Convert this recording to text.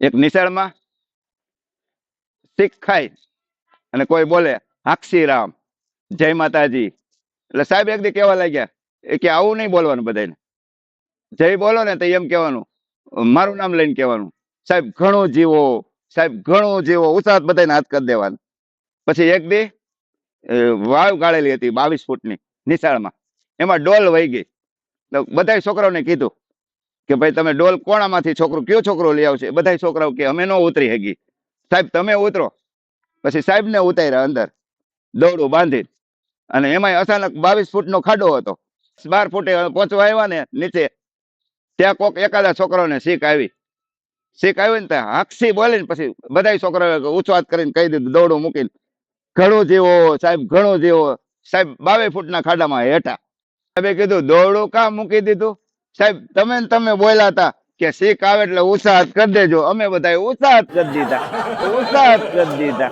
એક નિશાળમાં શીખ ખાય અને કોઈ બોલે હાક્ષી રામ, જય માતાજી. એટલે સાહેબ એક દી કેવા લાગ્યા કે આવું નહીં બોલવાનું બધાને, જય બોલો ને તો એમ કહેવાનું, મારું નામ લઈને કહેવાનું, સાહેબ ઘણું જીવો, સાહેબ ઘણું જીવો, ઉત્સાહ બધાને હાથ કરી દેવાનું. પછી એક દી વાવ ગાળેલી હતી 22 ફૂટની નિશાળમાં, એમાં ડોલ વહી ગઈ. બધા છોકરાઓને કીધું કે ભાઈ તમે ડોલ કોણામાંથી છોકરું કયો છોકરો લઈ આવશે? બધા છોકરાઓ કે અમે ન ઉતરી હગી. સાહેબ તમે ઉતરો. પછી સાહેબ ને ઉતાર્યા અંદર દોરડું બાંધી, અને એમાં અચાનક 22 ફૂટનો ખાડો હતો. 12 ફૂટે પહોંચવા આવ્યા ને નીચે, ત્યાં કોક એકાદા છોકરાઓને શીખ આવી. શીખ આવી ને ત્યાં હાક્ષી બોલીને પછી બધા છોકરાઓએ ઉચ્ચાત કરીને કહી દીધું દોરડું મૂકીને, ઘણું જીવો સાહેબ, ઘણું જીવો સાહેબ. 22 ફૂટના ખાડામાં હેઠા. સાહેબે કીધું દોરડું કામ મૂકી દીધું? સાહેબ તમે બોલ્યા હતા કે શીખ આવે એટલે ઉત્સાહ કરી દેજો. અમે બધા ઉત્સાહ કરી દીધા, ઉત્સાહ કરી દીધા.